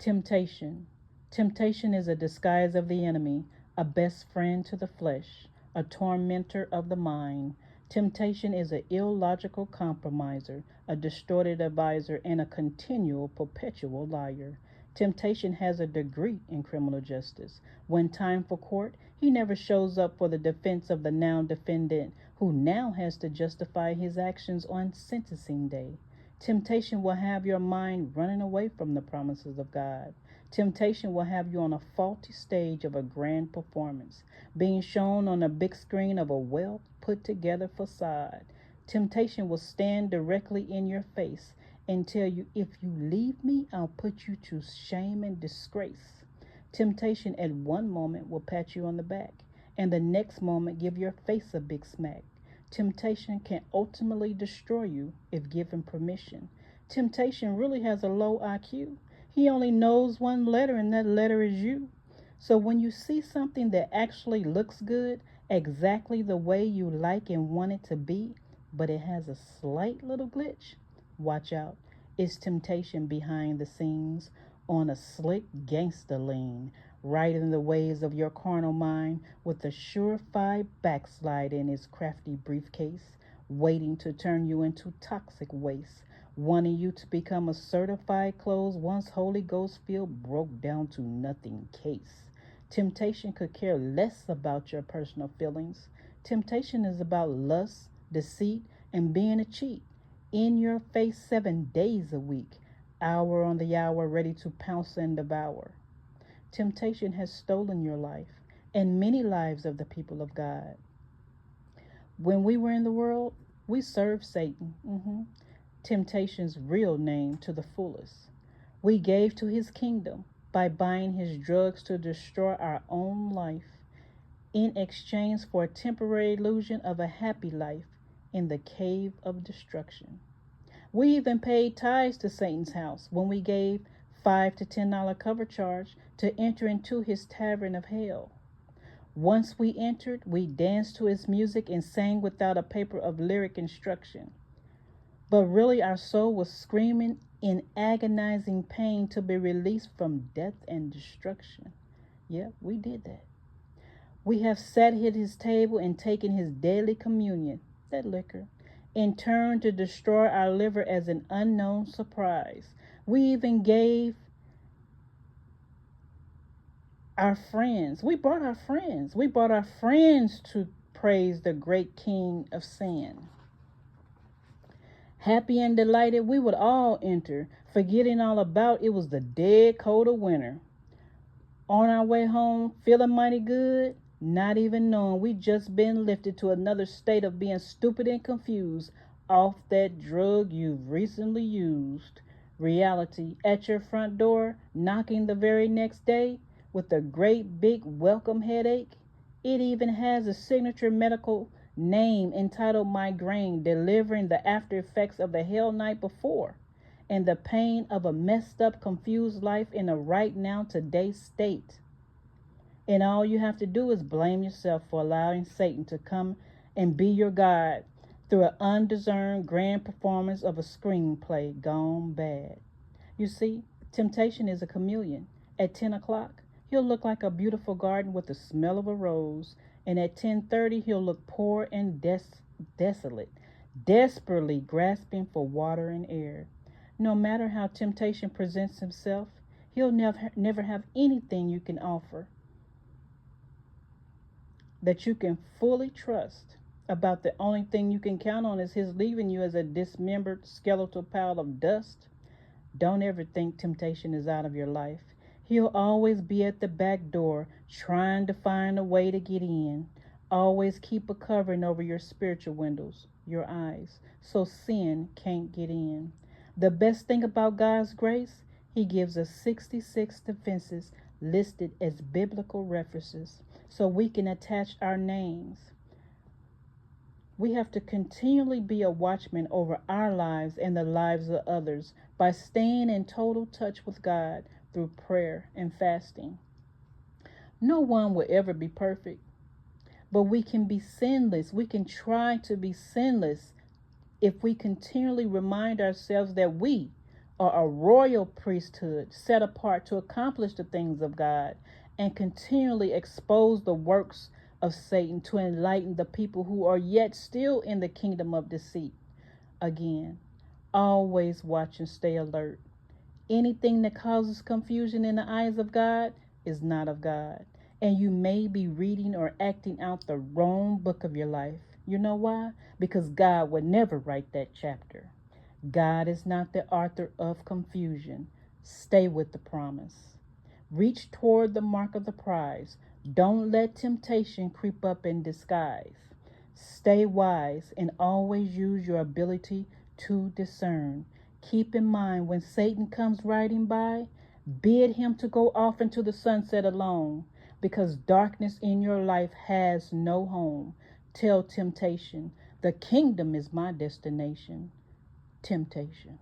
Temptation. Temptation is a disguise of the enemy, a best friend to the flesh, a tormentor of the mind. Temptation is an illogical compromiser, a distorted advisor, and a continual, perpetual liar. Temptation has a degree in criminal justice. When time for court, he never shows up for the defense of the now defendant, who now has to justify his actions on sentencing day. Temptation will have your mind running away from the promises of God. Temptation will have you on a faulty stage of a grand performance, being shown on a big screen of a well put together facade. Temptation will stand directly in your face and tell you, if you leave me, I'll put you to shame and disgrace. Temptation at one moment will pat you on the back, and the next moment give your face a big smack. Temptation can ultimately destroy you if given permission. Temptation really has a low IQ. He only knows one letter, and that letter is you. So when you see something that actually looks good, exactly the way you like and want it to be, but it has a slight little glitch, watch out. It's temptation behind the scenes on a slick gangster lean, right in the ways of your carnal mind, with a surefire backslide in his crafty briefcase, waiting to turn you into toxic waste, wanting you to become a certified closed, once Holy Ghost filled, broke down to nothing case. Temptation could care less about your personal feelings. Temptation is about lust, deceit, and being a cheat. In your face 7 days a week, hour on the hour, ready to pounce and devour. Temptation has stolen your life and many lives of the people of God. When we were in the world, we served Satan, temptation's real name, to the fullest. We gave to his kingdom by buying his drugs to destroy our own life in exchange for a temporary illusion of a happy life in the cave of destruction. We even paid tithes to Satan's house when we gave $5 to $10 cover charge to enter into his tavern of hell. Once we entered, we danced to his music and sang without a paper of lyric instruction. But really our soul was screaming in agonizing pain to be released from death and destruction. Yeah, we did that. We have sat at his table and taken his daily communion, that liquor, in turn to destroy our liver as an unknown surprise. We even gave our friends. We brought our friends. We brought our friends to praise the great King of sin. Happy and delighted, we would all enter, forgetting all about it was the dead cold of winter. On our way home, feeling mighty good, not even knowing we just been lifted to another state of being stupid and confused off that drug you've recently used. Reality at your front door, knocking the very next day with a great big welcome headache. It even has a signature medical name entitled migraine, delivering the after effects of the hell night before and the pain of a messed up, confused life in a right now, today state. And all you have to do is blame yourself for allowing Satan to come and be your guide through an undiscerned grand performance of a screenplay gone bad. You see, temptation is a chameleon. At 10 o'clock, he'll look like a beautiful garden with the smell of a rose, and at 10:30 he'll look poor and desolate, desperately grasping for water and air. No matter how temptation presents himself, he'll never have anything you can offer that you can fully trust. About the only thing you can count on is his leaving you as a dismembered skeletal pile of dust. Don't ever think temptation is out of your life. He'll always be at the back door trying to find a way to get in. Always keep a covering over your spiritual windows, your eyes, so sin can't get in. The best thing about God's grace, he gives us 66 defenses listed as biblical references so we can attach our names. We have to continually be a watchman over our lives and the lives of others by staying in total touch with God through prayer and fasting. No one will ever be perfect, but we can be sinless. We can try to be sinless if we continually remind ourselves that we are a royal priesthood set apart to accomplish the things of God and continually expose the works of Satan to enlighten the people who are yet still in the kingdom of deceit. Again, always watch and stay alert. Anything that causes confusion in the eyes of God is not of God. And you may be reading or acting out the wrong book of your life. You know why? Because God would never write that chapter. God is not the author of confusion. Stay with the promise. Reach toward the mark of the prize. Don't let temptation creep up in disguise. Stay wise and always use your ability to discern. Keep in mind when Satan comes riding by, bid him to go off into the sunset alone, because darkness in your life has no home. Tell temptation, the kingdom is my destination. Temptation.